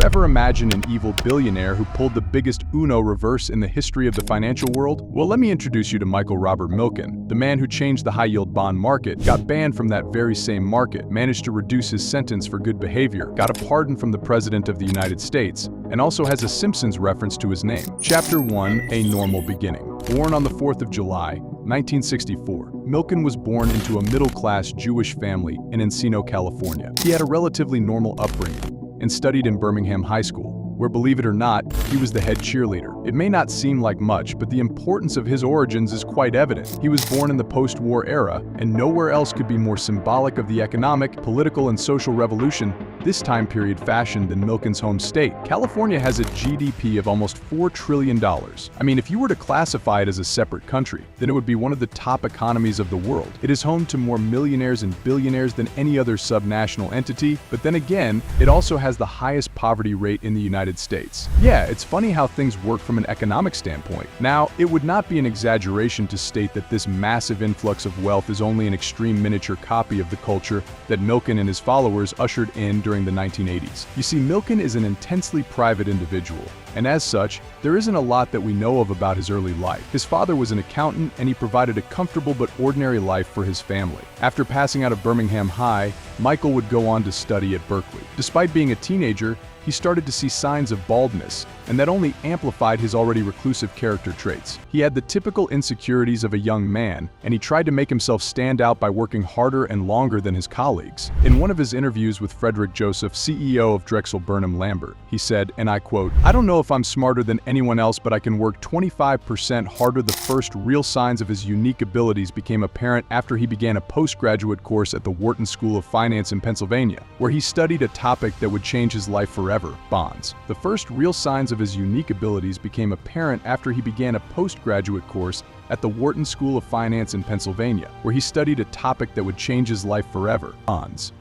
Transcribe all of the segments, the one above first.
ever imagine an evil billionaire who pulled the biggest Uno reverse in the history of the financial world? Well, let me introduce you to Michael Robert Milken, the man who changed the high-yield bond market, got banned from that very same market, managed to reduce his sentence for good behavior, got a pardon from the President of the United States, and also has a Simpsons reference to his name. Chapter 1: A Normal Beginning. Born on the 4th of July, 1964, Milken was born into a middle-class Jewish family in Encino, California. He had a relatively normal upbringing and studied in Birmingham High School, where, believe it or not, he was the head cheerleader. It may not seem like much, but the importance of his origins is quite evident. He was born in the post-war era, and nowhere else could be more symbolic of the economic, political, and social revolution this time period fashioned than Milken's home state. California has a GDP of almost $4 trillion. I mean, if you were to classify it as a separate country, then it would be one of the top economies of the world. It is home to more millionaires and billionaires than any other subnational entity, but then again, it also has the highest poverty rate in the United States. Yeah, it's funny how things work from an economic standpoint. Now, it would not be an exaggeration to state that this massive influx of wealth is only an extreme miniature copy of the culture that Milken and his followers ushered in during the 1980s. You see, Milken is an intensely private individual, and as such, there isn't a lot that we know of about his early life. His father was an accountant, and he provided a comfortable but ordinary life for his family. After passing out of Birmingham High, Michael would go on to study at Berkeley. Despite being a teenager, he started to see signs of baldness, and that only amplified his already reclusive character traits. He had the typical insecurities of a young man, and he tried to make himself stand out by working harder and longer than his colleagues. In one of his interviews with Frederick Joseph, CEO of Drexel Burnham Lambert, he said, and I quote, "I don't know if I'm smarter than anyone else, but I can work 25% harder." The first real signs of his unique abilities became apparent after he began a postgraduate course at the Wharton School of Finance in Pennsylvania, where he studied a topic that would change his life forever: bonds. The first real signs of his unique abilities became apparent after he began a postgraduate course at the Wharton School of Finance in Pennsylvania, where he studied a topic that would change his life forever: bonds.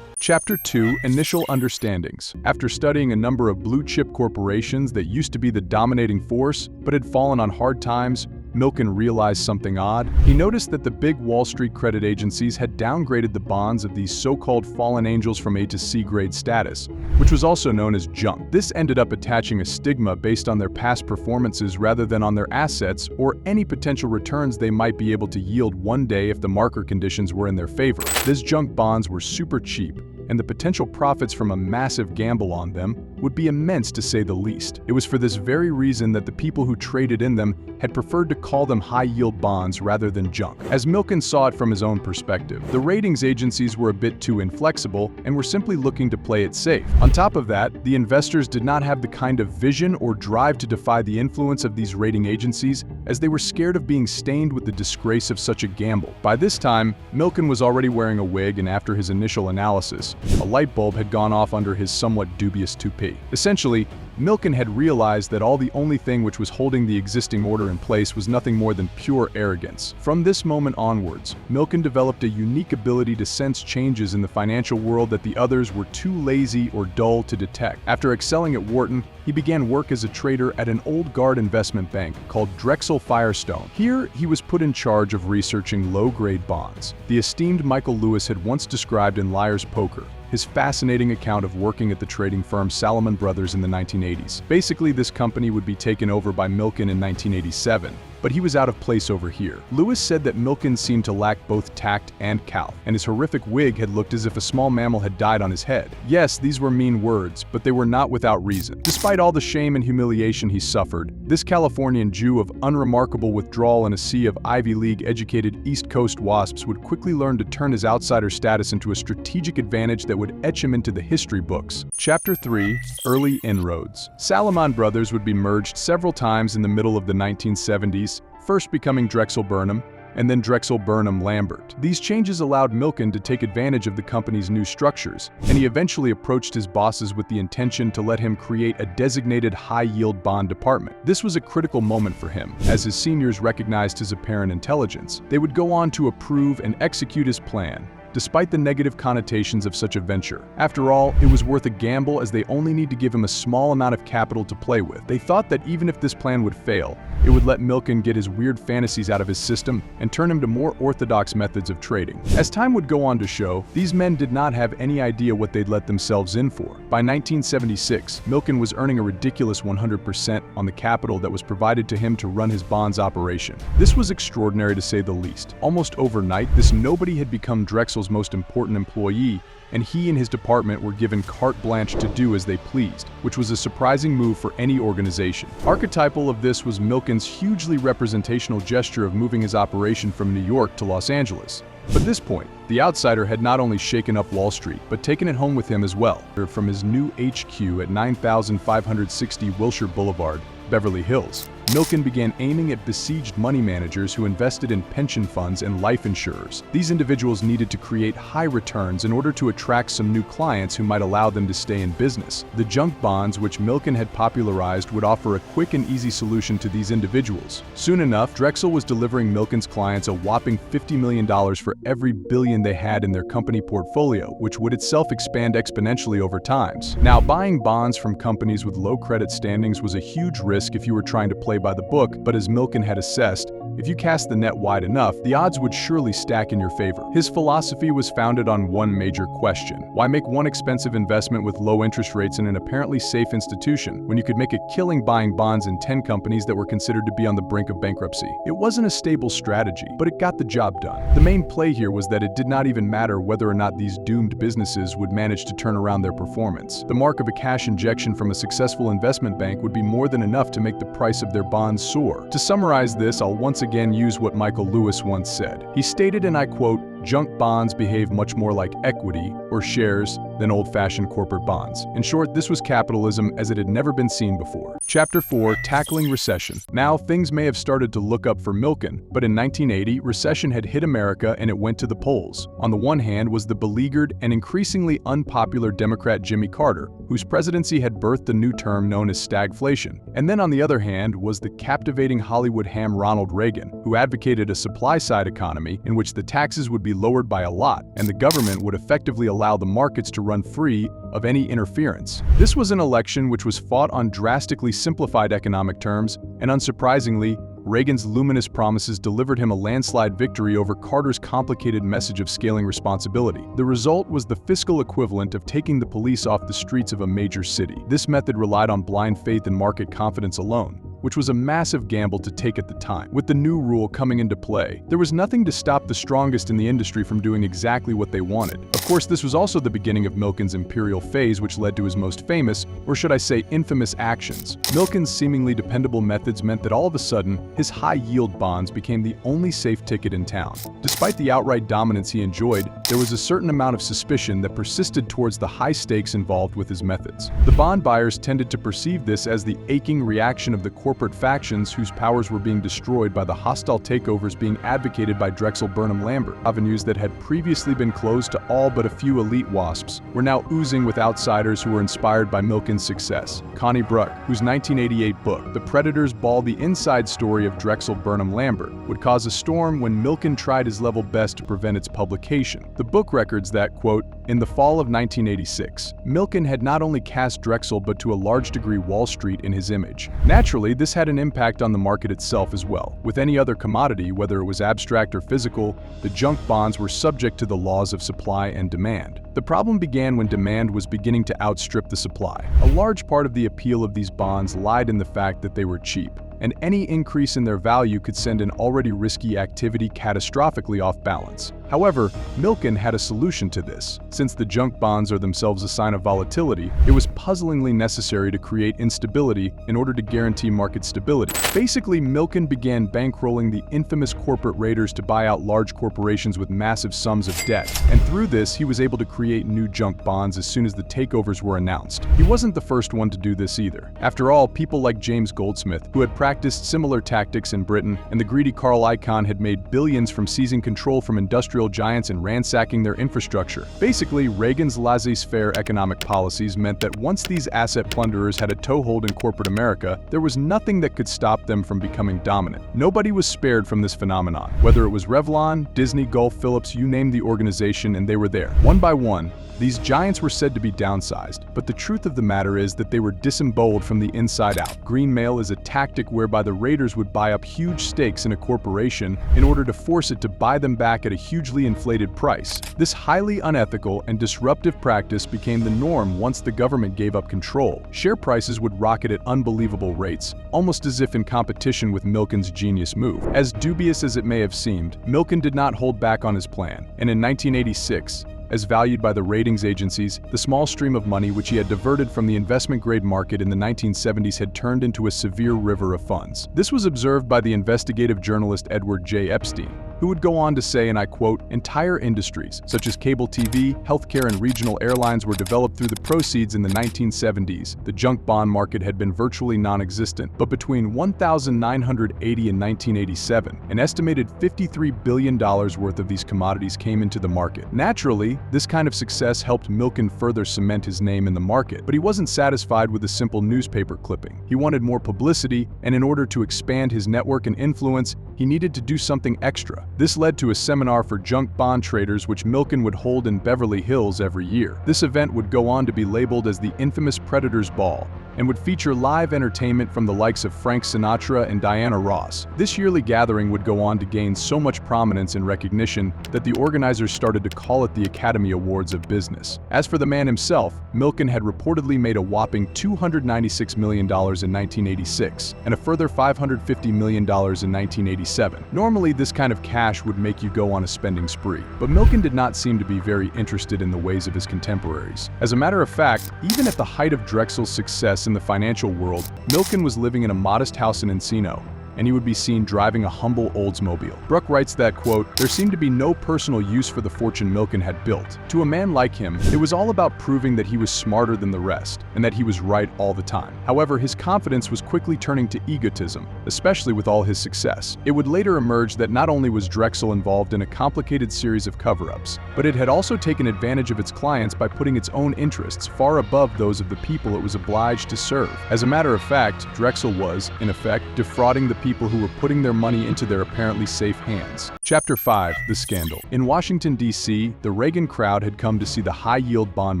Chapter 2: Initial Understandings. After studying a number of blue-chip corporations that used to be the dominating force but had fallen on hard times, Milken realized something odd. He noticed that the big Wall Street credit agencies had downgraded the bonds of these so-called fallen angels from A to C grade status, which was also known as junk. This ended up attaching a stigma based on their past performances rather than on their assets or any potential returns they might be able to yield one day if the market conditions were in their favor. These junk bonds were super cheap, and the potential profits from a massive gamble on them would be immense, to say the least. It was for this very reason that the people who traded in them had preferred to call them high-yield bonds rather than junk. As Milken saw it from his own perspective, the ratings agencies were a bit too inflexible and were simply looking to play it safe. On top of that, the investors did not have the kind of vision or drive to defy the influence of these rating agencies, as they were scared of being stained with the disgrace of such a gamble. By this time, Milken was already wearing a wig, and after his initial analysis, a light bulb had gone off under his somewhat dubious toupee. Essentially, Milken had realized that the only thing which was holding the existing order in place was nothing more than pure arrogance. From this moment onwards, Milken developed a unique ability to sense changes in the financial world that the others were too lazy or dull to detect. After excelling at Wharton, he began work as a trader at an old guard investment bank called Drexel Firestone. Here, he was put in charge of researching low-grade bonds. The esteemed Michael Lewis had once described in Liar's Poker his fascinating account of working at the trading firm Salomon Brothers in the 1980s. Basically, this company would be taken over by Milken in 1987, but he was out of place over here. Lewis said that Milken seemed to lack both tact and calf, and his horrific wig had looked as if a small mammal had died on his head. Yes, these were mean words, but they were not without reason. Despite all the shame and humiliation he suffered, this Californian Jew of unremarkable withdrawal in a sea of Ivy League-educated East Coast wasps would quickly learn to turn his outsider status into a strategic advantage that would etch him into the history books. Chapter 3: Early Inroads. Salomon Brothers would be merged several times in the middle of the 1970s, first becoming Drexel Burnham, and then Drexel Burnham Lambert. These changes allowed Milken to take advantage of the company's new structures, and he eventually approached his bosses with the intention to let him create a designated high-yield bond department. This was a critical moment for him, as his seniors recognized his apparent intelligence. They would go on to approve and execute his plan, despite the negative connotations of such a venture. After all, it was worth a gamble as they only need to give him a small amount of capital to play with. They thought that even if this plan would fail, it would let Milken get his weird fantasies out of his system and turn him to more orthodox methods of trading. As time would go on to show, these men did not have any idea what they'd let themselves in for. By 1976, Milken was earning a ridiculous 100% on the capital that was provided to him to run his bonds operation. This was extraordinary to say the least. Almost overnight, this nobody had become Drexel's most important employee, and he and his department were given carte blanche to do as they pleased, which was a surprising move for any organization. Archetypal of this was Milken's hugely representational gesture of moving his operation from New York to Los Angeles. But at this point, the outsider had not only shaken up Wall Street, but taken it home with him as well. From his new HQ at 9560 Wilshire Boulevard, Beverly Hills, Milken began aiming at besieged money managers who invested in pension funds and life insurers. These individuals needed to create high returns in order to attract some new clients who might allow them to stay in business. The junk bonds, which Milken had popularized, would offer a quick and easy solution to these individuals. Soon enough, Drexel was delivering Milken's clients a whopping $50 million for every billion they had in their company portfolio, which would itself expand exponentially over time. Now, buying bonds from companies with low credit standings was a huge risk if you were trying to play by the book, but as Milken had assessed, if you cast the net wide enough, the odds would surely stack in your favor. His philosophy was founded on one major question: why make one expensive investment with low interest rates in an apparently safe institution when you could make a killing buying bonds in 10 companies that were considered to be on the brink of bankruptcy? It wasn't a stable strategy, but it got the job done. The main play here was that it did not even matter whether or not these doomed businesses would manage to turn around their performance. The mark of a cash injection from a successful investment bank would be more than enough to make the price of their bonds soar. To summarize this, I'll once again use what Michael Lewis once said. He stated, and I quote, "Junk bonds behave much more like equity or shares than old-fashioned corporate bonds." In short, this was capitalism as it had never been seen before. Chapter 4, Tackling Recession. Now, things may have started to look up for Milken, but in 1980, recession had hit America and it went to the polls. On the one hand was the beleaguered and increasingly unpopular Democrat Jimmy Carter, whose presidency had birthed a new term known as stagflation. And then on the other hand was the captivating Hollywood ham Ronald Reagan, who advocated a supply-side economy in which the taxes would be lowered by a lot, and the government would effectively allow the markets to run free of any interference. This was an election which was fought on drastically simplified economic terms, and unsurprisingly, Reagan's luminous promises delivered him a landslide victory over Carter's complicated message of scaling responsibility. The result was the fiscal equivalent of taking the police off the streets of a major city. This method relied on blind faith and market confidence alone, which was a massive gamble to take at the time. With the new rule coming into play, there was nothing to stop the strongest in the industry from doing exactly what they wanted. Of course, this was also the beginning of Milken's imperial phase, which led to his most famous, or should I say infamous, actions. Milken's seemingly dependable methods meant that all of a sudden, his high-yield bonds became the only safe ticket in town. Despite the outright dominance he enjoyed, there was a certain amount of suspicion that persisted towards the high stakes involved with his methods. The bond buyers tended to perceive this as the aching reaction of the corporate factions whose powers were being destroyed by the hostile takeovers being advocated by Drexel Burnham Lambert. Avenues that had previously been closed to all but a few elite wasps were now oozing with outsiders who were inspired by Milken's success. Connie Bruck, whose 1988 book, The Predators Ball: The Inside Story of Drexel Burnham Lambert, would cause a storm when Milken tried his level best to prevent its publication. The book records that, quote, "In the fall of 1986, Milken had not only cast Drexel but to a large degree Wall Street in his image. Naturally, this had an impact on the market itself as well. With any other commodity, whether it was abstract or physical, the junk bonds were subject to the laws of supply and demand. The problem began when demand was beginning to outstrip the supply. A large part of the appeal of these bonds lied in the fact that they were cheap, and any increase in their value could send an already risky activity catastrophically off balance. However, Milken had a solution to this. Since the junk bonds are themselves a sign of volatility, it was puzzlingly necessary to create instability in order to guarantee market stability. Basically, Milken began bankrolling the infamous corporate raiders to buy out large corporations with massive sums of debt, and through this, he was able to create new junk bonds as soon as the takeovers were announced. He wasn't the first one to do this either. After all, people like James Goldsmith, who had practiced similar tactics in Britain, and the greedy Carl Icahn had made billions from seizing control from industrial industrial giants and ransacking their infrastructure. Basically, Reagan's laissez-faire economic policies meant that once these asset plunderers had a toehold in corporate America, there was nothing that could stop them from becoming dominant. Nobody was spared from this phenomenon. Whether it was Revlon, Disney, Gulf, Phillips, you name the organization, and they were there. One by one, these giants were said to be downsized, but the truth of the matter is that they were disemboweled from the inside out. Greenmail is a tactic whereby the raiders would buy up huge stakes in a corporation in order to force it to buy them back at a hugely inflated price. This highly unethical and disruptive practice became the norm once the government gave up control. Share prices would rocket at unbelievable rates, almost as if in competition with Milken's genius move. As dubious as it may have seemed, Milken did not hold back on his plan, and in 1986, as valued by the ratings agencies, the small stream of money which he had diverted from the investment-grade market in the 1970s had turned into a severe river of funds. This was observed by the investigative journalist Edward J. Epstein, who would go on to say, and I quote, "Entire industries, such as cable TV, healthcare, and regional airlines were developed through the proceeds in the 1970s. The junk bond market had been virtually non-existent, but between 1980 and 1987, an estimated $53 billion worth of these commodities came into the market." Naturally, this kind of success helped Milken further cement his name in the market, but he wasn't satisfied with a simple newspaper clipping. He wanted more publicity, and in order to expand his network and influence, he needed to do something extra. This led to a seminar for junk bond traders which Milken would hold in Beverly Hills every year. This event would go on to be labeled as the infamous Predators Ball, and would feature live entertainment from the likes of Frank Sinatra and Diana Ross. This yearly gathering would go on to gain so much prominence and recognition that the organizers started to call it the Academy Awards of Business. As for the man himself, Milken had reportedly made a whopping $296 million in 1986, and a further $550 million in 1987. Normally, this kind of cash would make you go on a spending spree, but Milken did not seem to be very interested in the ways of his contemporaries. As a matter of fact, even at the height of Drexel's success in the financial world, Milken was living in a modest house in Encino, and he would be seen driving a humble Oldsmobile. Bruck writes that, quote, "There seemed to be no personal use for the fortune Milken had built. To a man like him, it was all about proving that he was smarter than the rest, and that he was right all the time." However, his confidence was quickly turning to egotism, especially with all his success. It would later emerge that not only was Drexel involved in a complicated series of cover-ups, but it had also taken advantage of its clients by putting its own interests far above those of the people it was obliged to serve. As a matter of fact, Drexel was, in effect, defrauding the people who were putting their money into their apparently safe hands. Chapter 5. The Scandal. In Washington, D.C., the Reagan crowd had come to see the high-yield bond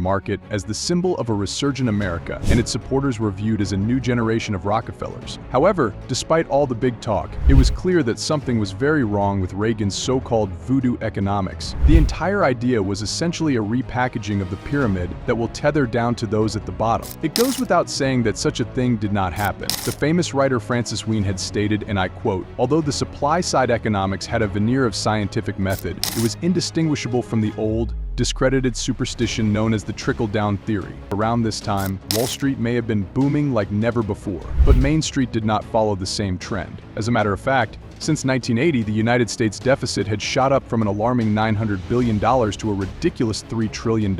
market as the symbol of a resurgent America, and its supporters were viewed as a new generation of Rockefellers. However, despite all the big talk, it was clear that something was very wrong with Reagan's so-called voodoo economics. The entire idea was essentially a repackaging of the pyramid that will tether down to those at the bottom. It goes without saying that such a thing did not happen. The famous writer Francis Wheen had stated, and I quote, "Although the supply-side economics had a veneer of scientific method, it was indistinguishable from the old, discredited superstition known as the trickle-down theory." Around this time, Wall Street may have been booming like never before, but Main Street did not follow the same trend. As a matter of fact, since 1980, the United States deficit had shot up from an alarming $900 billion to a ridiculous $3 trillion.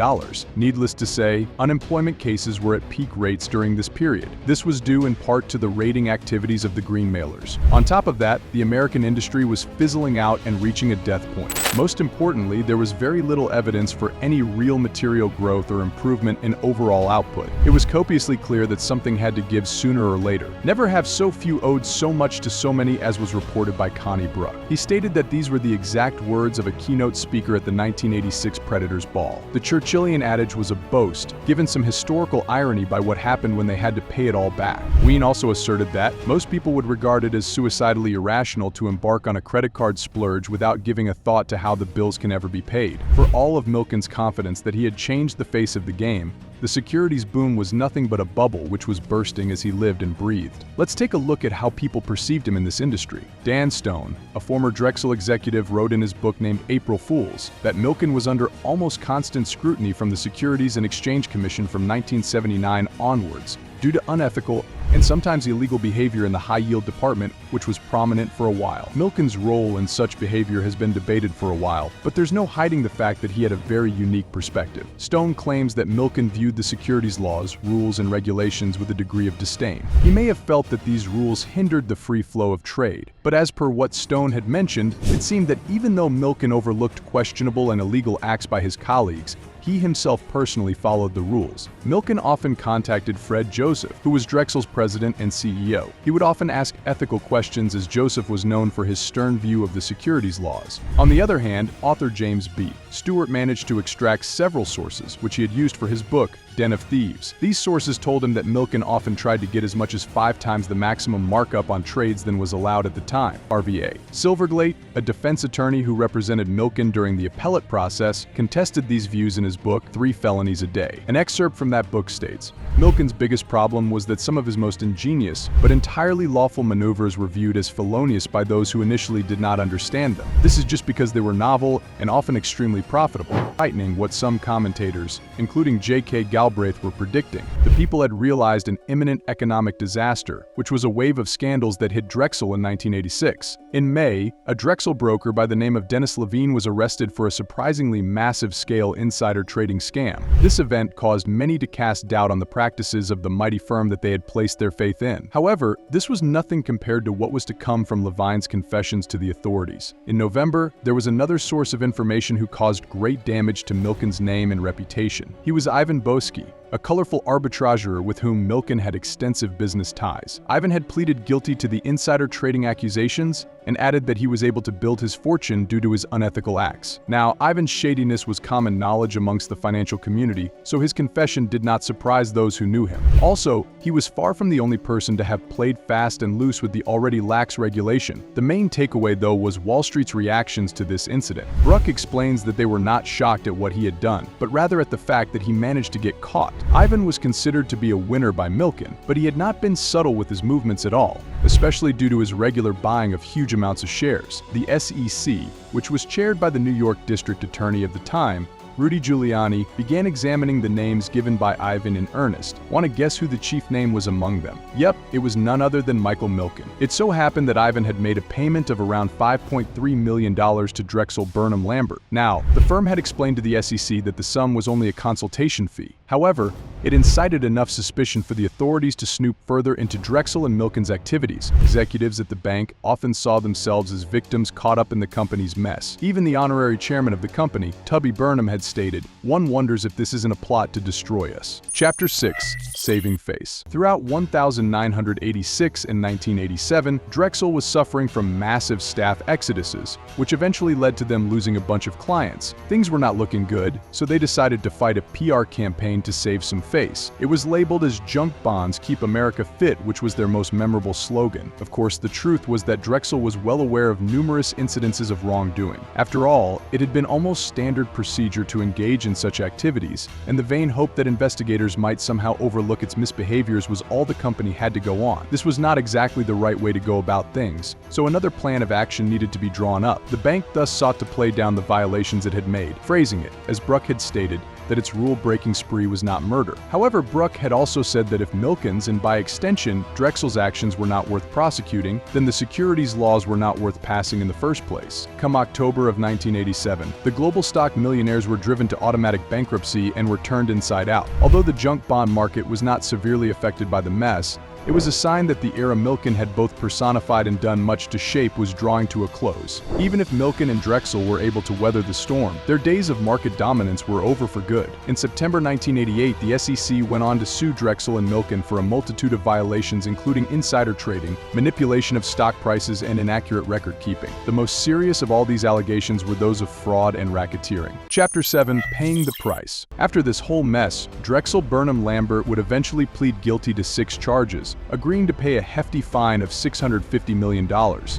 Needless to say, unemployment cases were at peak rates during this period. This was due in part to the raiding activities of the Greenmailers. On top of that, the American industry was fizzling out and reaching a death point. Most importantly, there was very little evidence for any real material growth or improvement in overall output. It was copiously clear that something had to give sooner or later. Never have so few owed so much to so many, as was reported by Connie Bruck. He stated that these were the exact words of a keynote speaker at the 1986 Predators Ball. The Churchillian adage was a boast, given some historical irony by what happened when they had to pay it all back. Wheen also asserted that most people would regard it as suicidally irrational to embark on a credit card splurge without giving a thought to how the bills can ever be paid. For all of Milken's confidence that he had changed the face of the game, the securities boom was nothing but a bubble which was bursting as he lived and breathed. Let's take a look at how people perceived him in this industry. Dan Stone, a former Drexel executive, wrote in his book named April Fools that Milken was under almost constant scrutiny from the Securities and Exchange Commission from 1979 onwards, due to unethical and sometimes illegal behavior in the high-yield department, which was prominent for a while. Milken's role in such behavior has been debated for a while, but there's no hiding the fact that he had a very unique perspective. Stone claims that Milken viewed the securities laws, rules, and regulations with a degree of disdain. He may have felt that these rules hindered the free flow of trade, but as per what Stone had mentioned, it seemed that even though Milken overlooked questionable and illegal acts by his colleagues, he himself personally followed the rules. Milken often contacted Fred Joseph, who was Drexel's president and CEO. He would often ask ethical questions as Joseph was known for his stern view of the securities laws. On the other hand, author James B. Stewart managed to extract several sources, which he had used for his book, Den of Thieves. These sources told him that Milken often tried to get as much as 5 times the maximum markup on trades than was allowed at the time. RVA. Silverglate, a defense attorney who represented Milken during the appellate process, contested these views in his book, 3 Felonies a Day. An excerpt from that book states, Milken's biggest problem was that some of his most ingenious, but entirely lawful maneuvers were viewed as felonious by those who initially did not understand them. This is just because they were novel and often extremely profitable, heightening what some commentators, including J.K. Galbraith, were predicting. The people had realized an imminent economic disaster, which was a wave of scandals that hit Drexel in 1986. In May, a Drexel broker by the name of Dennis Levine was arrested for a surprisingly massive-scale insider trading scam. This event caused many to cast doubt on the practices of the mighty firm that they had placed their faith in. However, this was nothing compared to what was to come from Levine's confessions to the authorities. In November, there was another source of information who caused great damage to Milken's name and reputation. He was Ivan Boesky, a colorful arbitrager with whom Milken had extensive business ties. Ivan had pleaded guilty to the insider trading accusations and added that he was able to build his fortune due to his unethical acts. Now, Ivan's shadiness was common knowledge amongst the financial community, so his confession did not surprise those who knew him. Also, he was far from the only person to have played fast and loose with the already lax regulation. The main takeaway, though, was Wall Street's reactions to this incident. Bruck explains that they were not shocked at what he had done, but rather at the fact that he managed to get caught. Ivan was considered to be a winner by Milken, but he had not been subtle with his movements at all, especially due to his regular buying of huge amounts of shares. The SEC, which was chaired by the New York District Attorney of the time, Rudy Giuliani, began examining the names given by Ivan in earnest. Want to guess who the chief name was among them? Yep, it was none other than Michael Milken. It so happened that Ivan had made a payment of around $5.3 million to Drexel Burnham Lambert. Now, the firm had explained to the SEC that the sum was only a consultation fee. However, it incited enough suspicion for the authorities to snoop further into Drexel and Milken's activities. Executives at the bank often saw themselves as victims caught up in the company's mess. Even the honorary chairman of the company, Tubby Burnham, had stated, "One wonders if this isn't a plot to destroy us." Chapter 6. Saving Face. Throughout 1986 and 1987, Drexel was suffering from massive staff exoduses, which eventually led to them losing a bunch of clients. Things were not looking good, so they decided to fight a PR campaign to save some face. It was labeled as "Junk Bonds Keep America Fit," which was their most memorable slogan. Of course, the truth was that Drexel was well aware of numerous incidences of wrongdoing. After all, it had been almost standard procedure to engage in such activities, and the vain hope that investigators might somehow overlook its misbehaviors was all the company had to go on. This was not exactly the right way to go about things, so another plan of action needed to be drawn up. The bank thus sought to play down the violations it had made, phrasing it, as Bruck had stated, that its rule-breaking spree was not murder. However, Bruck had also said that if Milken's, and by extension, Drexel's actions were not worth prosecuting, then the securities laws were not worth passing in the first place. Come October of 1987, the global stock millionaires were driven to automatic bankruptcy and were turned inside out. Although the junk bond market was not severely affected by the mess, it was a sign that the era Milken had both personified and done much to shape was drawing to a close. Even if Milken and Drexel were able to weather the storm, their days of market dominance were over for good. In September 1988, the SEC went on to sue Drexel and Milken for a multitude of violations including insider trading, manipulation of stock prices, and inaccurate record keeping. The most serious of all these allegations were those of fraud and racketeering. Chapter 7. Paying the Price. After this whole mess, Drexel Burnham Lambert would eventually plead guilty to 6 charges, agreeing to pay a hefty fine of $650 million.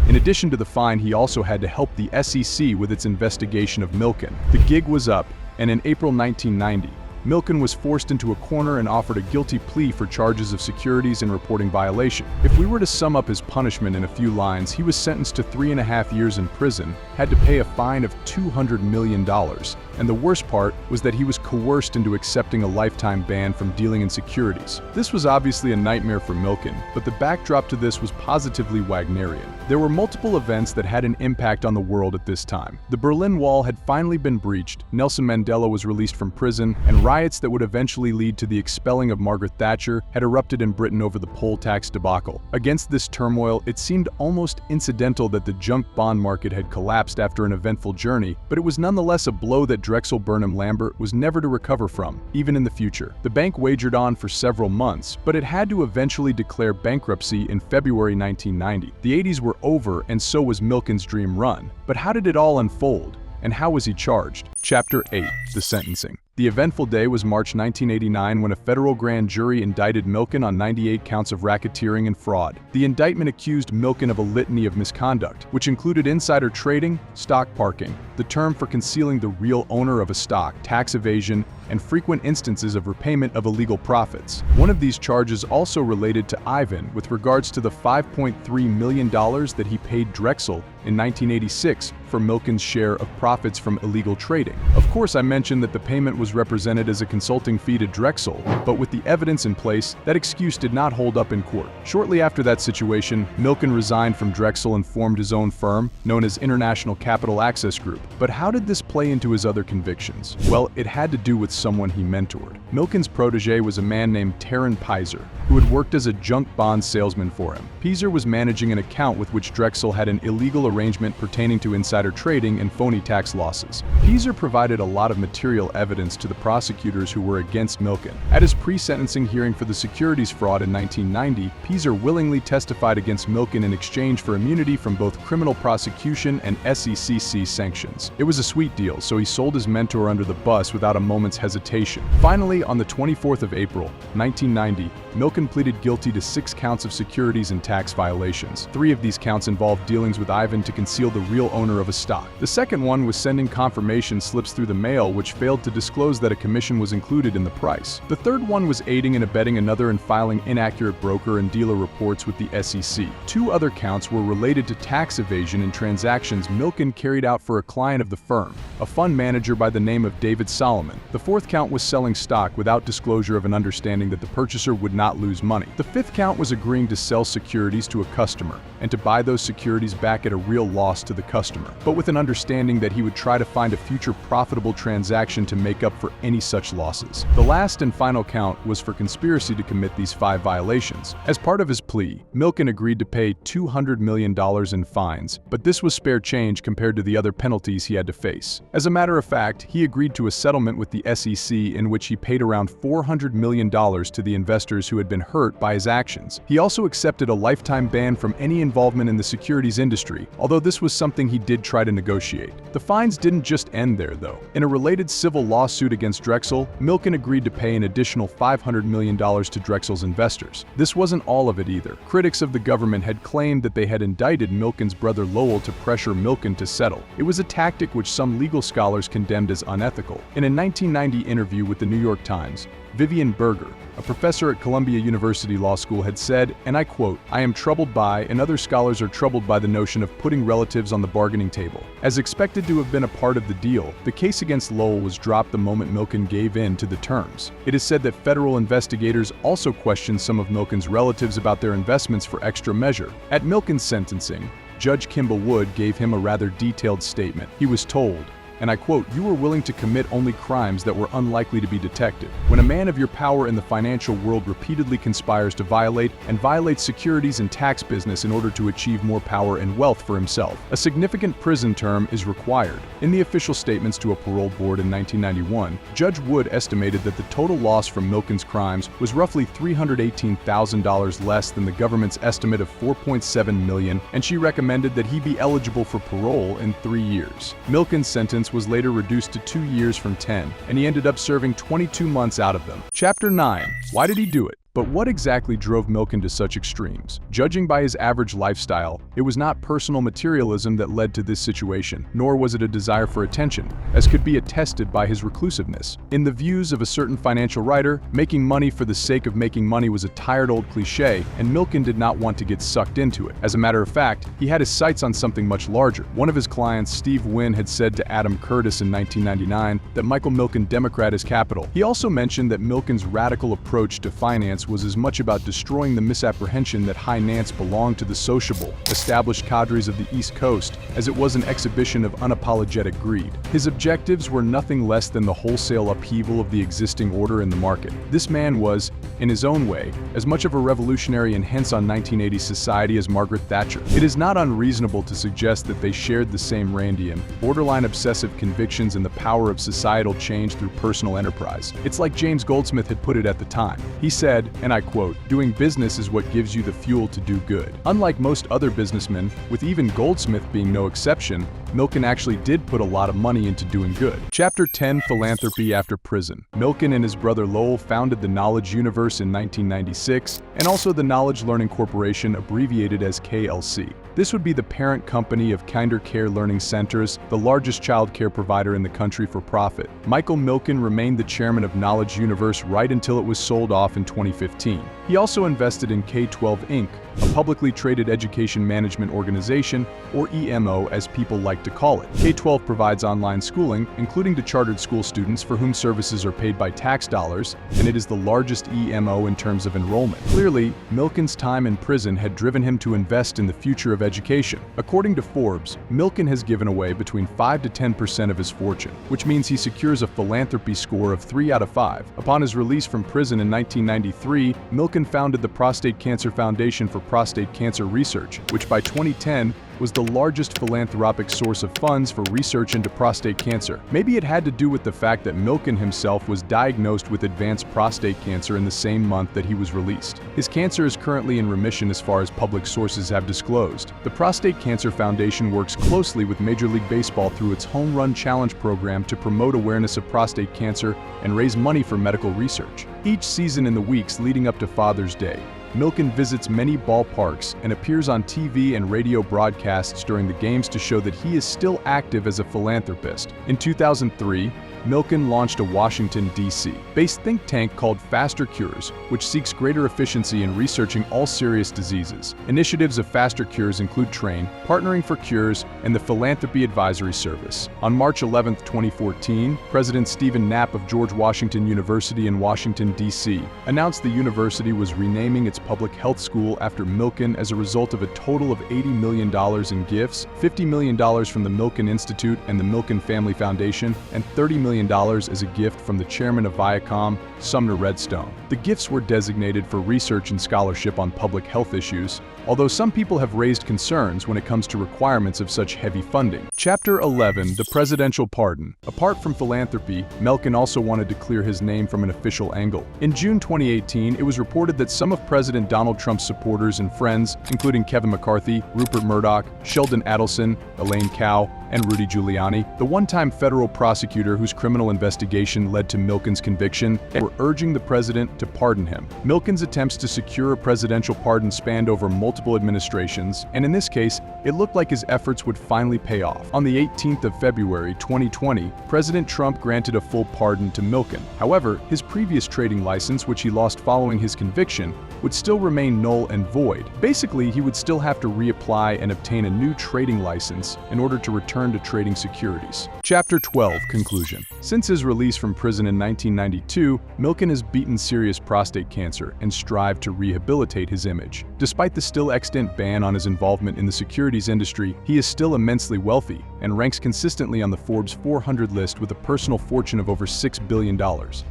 In addition to the fine, he also had to help the SEC with its investigation of Milken. The gig was up, and in April 1990, Milken was forced into a corner and offered a guilty plea for charges of securities and reporting violation. If we were to sum up his punishment in a few lines, he was sentenced to 3.5 years in prison, had to pay a fine of $200 million, and the worst part was that he was coerced into accepting a lifetime ban from dealing in securities. This was obviously a nightmare for Milken, but the backdrop to this was positively Wagnerian. There were multiple events that had an impact on the world at this time. The Berlin Wall had finally been breached, Nelson Mandela was released from prison, and riots that would eventually lead to the expelling of Margaret Thatcher had erupted in Britain over the poll tax debacle. Against this turmoil, it seemed almost incidental that the junk bond market had collapsed after an eventful journey, but it was nonetheless a blow that Drexel Burnham Lambert was never to recover from, even in the future. The bank wagered on for several months, but it had to eventually declare bankruptcy in February 1990. The 80s were over, and so was Milken's dream run. But how did it all unfold? And how was he charged? Chapter 8. The Sentencing. The eventful day was March 1989 when a federal grand jury indicted Milken on 98 counts of racketeering and fraud. The indictment accused Milken of a litany of misconduct, which included insider trading, stock parking, the term for concealing the real owner of a stock, tax evasion, and frequent instances of repayment of illegal profits. One of these charges also related to Ivan with regards to the $5.3 million that he paid Drexel in 1986 for Milken's share of profits from illegal trading. Of course, I mentioned that the payment was represented as a consulting fee to Drexel, but with the evidence in place, that excuse did not hold up in court. Shortly after that situation, Milken resigned from Drexel and formed his own firm, known as International Capital Access Group. But how did this play into his other convictions? Well, it had to do with someone he mentored. Milken's protege was a man named Taryn Pizer, who had worked as a junk bond salesman for him. Pizer was managing an account with which Drexel had an illegal arrangement pertaining to insider trading and phony tax losses. Pizer provided a lot of material evidence to the prosecutors who were against Milken. At his pre-sentencing hearing for the securities fraud in 1990, Pizer willingly testified against Milken in exchange for immunity from both criminal prosecution and SEC sanctions. It was a sweet deal, so he sold his mentor under the bus without a moment's hesitation. Finally, on the 24th of April, 1990, Milken pleaded guilty to 6 counts of securities and tax violations. 3 of these counts involved dealings with Ivan to conceal the real owner of a stock. The second one was sending confirmation slips through the mail which failed to disclose that a commission was included in the price. The third one was aiding and abetting another in filing inaccurate broker and dealer reports with the SEC. 2 other counts were related to tax evasion and transactions Milken carried out for a client of the firm, a fund manager by the name of David Solomon. The 4th count was selling stock without disclosure of an understanding that the purchaser would not lose money. The 5th count was agreeing to sell securities to a customer and to buy those securities back at a real loss to the customer, but with an understanding that he would try to find a future profitable transaction to make up for any such losses. The last and final count was for conspiracy to commit these 5 violations. As part of his plea, Milken agreed to pay $200 million in fines, but this was spare change compared to the other penalties he had to face. As a matter of fact, he agreed to a settlement with the SEC in which he paid around $400 million to the investors who had been hurt by his actions. He also accepted a lifetime ban from any involvement in the securities industry, although this was something he did try to negotiate. The fines didn't just end there, though. In a related civil lawsuit against Drexel, Milken agreed to pay an additional $500 million to Drexel's investors. This wasn't all of it either. Critics of the government had claimed that they had indicted Milken's brother Lowell to pressure Milken to settle. It was a tactic which some legal scholars condemned as unethical. In a 1990 interview with the New York Times, Vivian Berger, a professor at Columbia University Law School, had said, and I quote, "I am troubled by, and other scholars are troubled by the notion of putting relatives on the bargaining table. As expected to have been a part of the deal, the case against Lowell was dropped the moment Milken gave in to the terms. It is said that federal investigators also questioned some of Milken's relatives about their investments for extra measure. At Milken's sentencing, Judge Kimball Wood gave him a rather detailed statement. He was told, and I quote, "You were willing to commit only crimes that were unlikely to be detected. When a man of your power in the financial world repeatedly conspires to violate securities and tax business in order to achieve more power and wealth for himself, a significant prison term is required." In the official statements to a parole board in 1991, Judge Wood estimated that the total loss from Milken's crimes was roughly $318,000 less than the government's estimate of $4.7 million, and she recommended that he be eligible for parole in 3 years. Milken's sentence was later reduced to 2 years from 10, and he ended up serving 22 months out of them. Chapter 9. Why did he do it? But what exactly drove Milken to such extremes? Judging by his average lifestyle, it was not personal materialism that led to this situation, nor was it a desire for attention, as could be attested by his reclusiveness. In the views of a certain financial writer, making money for the sake of making money was a tired old cliché, and Milken did not want to get sucked into it. As a matter of fact, he had his sights on something much larger. One of his clients, Steve Wynn, had said to Adam Curtis in 1999 that Michael Milken Democrat is capital. He also mentioned that Milken's radical approach to finance was as much about destroying the misapprehension that finance belonged to the sociable, established cadres of the East Coast, as it was an exhibition of unapologetic greed. His objectives were nothing less than the wholesale upheaval of the existing order in the market. This man was, in his own way, as much of a revolutionary and hence on 1980s society as Margaret Thatcher. It is not unreasonable to suggest that they shared the same Randian, borderline obsessive convictions in the power of societal change through personal enterprise. It's like James Goldsmith had put it at the time. He said, and I quote, "Doing business is what gives you the fuel to do good." Unlike most other businessmen, with even Goldsmith being no exception, Milken actually did put a lot of money into doing good. Chapter 10: Philanthropy After Prison. Milken and his brother Lowell founded the Knowledge Universe in 1996, and also the Knowledge Learning Corporation, abbreviated as KLC. This would be the parent company of Kinder Care Learning Centers, the largest child care provider in the country for profit. Michael Milken remained the chairman of Knowledge Universe right until it was sold off in 2015. He also invested in K-12 Inc., a publicly traded education management organization, or EMO as people like to call it. K-12 provides online schooling, including to chartered school students for whom services are paid by tax dollars, and it is the largest EMO in terms of enrollment. Clearly, Milken's time in prison had driven him to invest in the future of education. According to Forbes, Milken has given away between 5 to 10% of his fortune, which means he secures a philanthropy score of 3 out of 5. Upon his release from prison in 1993, Milken founded the Prostate Cancer Foundation for Prostate Cancer Research, which by 2010 was the largest philanthropic source of funds for research into prostate cancer. Maybe it had to do with the fact that Milken himself was diagnosed with advanced prostate cancer in the same month that he was released. His cancer is currently in remission as far as public sources have disclosed. The Prostate Cancer Foundation works closely with Major League Baseball through its Home Run Challenge program to promote awareness of prostate cancer and raise money for medical research. Each season in the weeks leading up to Father's Day, Milken visits many ballparks and appears on TV and radio broadcasts during the games to show that he is still active as a philanthropist. In 2003, Milken launched a Washington, D.C. based think tank called Faster Cures, which seeks greater efficiency in researching all serious diseases. Initiatives of Faster Cures include TRAIN, Partnering for Cures, and the Philanthropy Advisory Service. On March 11, 2014, President Stephen Knapp of George Washington University in Washington, D.C. announced the university was renaming its public health school after Milken as a result of a total of $80 million in gifts, $50 million from the Milken Institute and the Milken Family Foundation, and $30 million as a gift from the chairman of Viacom, Sumner Redstone. The gifts were designated for research and scholarship on public health issues, although some people have raised concerns when it comes to requirements of such heavy funding. Chapter 11: The Presidential Pardon. Apart from philanthropy, Milken also wanted to clear his name from an official angle. In June 2018, it was reported that some of President Donald Trump's supporters and friends, including Kevin McCarthy, Rupert Murdoch, Sheldon Adelson, Elaine Chao, and Rudy Giuliani, the one-time federal prosecutor whose criminal investigation led to Milken's conviction, were urging the president to pardon him. Milken's attempts to secure a presidential pardon spanned over multiple administrations, and in this case, it looked like his efforts would finally pay off. On the 18th of February 2020, President Trump granted a full pardon to Milken. However, his previous trading license, which he lost following his conviction, would still remain null and void. Basically, he would still have to reapply and obtain a new trading license in order to return to trading securities. Chapter 12: Conclusion. Since his release from prison in 1992, Milken has beaten serious prostate cancer and strived to rehabilitate his image. Despite the still extant ban on his involvement in the securities industry, he is still immensely wealthy and ranks consistently on the Forbes 400 list with a personal fortune of over $6 billion.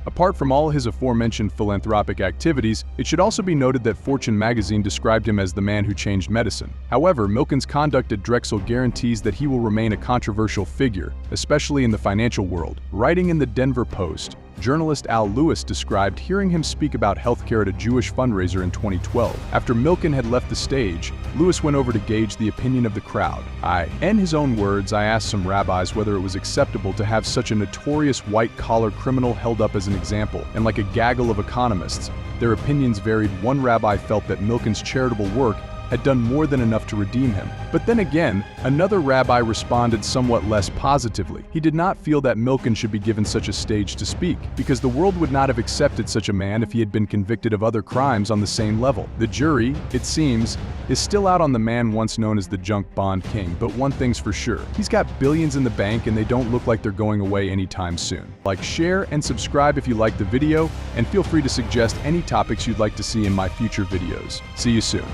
Apart from all his aforementioned philanthropic activities, it should also be noted that Fortune magazine described him as the man who changed medicine. However, Milken's conduct at Drexel guarantees that he will remain a controversial figure, especially in the financial world. Writing in the Denver Post, Journalist Al Lewis described hearing him speak about healthcare at a Jewish fundraiser in 2012. After Milken had left the stage, Lewis went over to gauge the opinion of the crowd. In his own words, I asked some rabbis whether it was acceptable to have such a notorious white-collar criminal held up as an example, and like a gaggle of economists, their opinions varied. One rabbi felt that Milken's charitable work had done more than enough to redeem him. But then again, another rabbi responded somewhat less positively. He did not feel that Milken should be given such a stage to speak, because the world would not have accepted such a man if he had been convicted of other crimes on the same level. The jury, it seems, is still out on the man once known as the junk bond king, but one thing's for sure. He's got billions in the bank and they don't look like they're going away anytime soon. Like, share, and subscribe if you liked the video, and feel free to suggest any topics you'd like to see in my future videos. See you soon.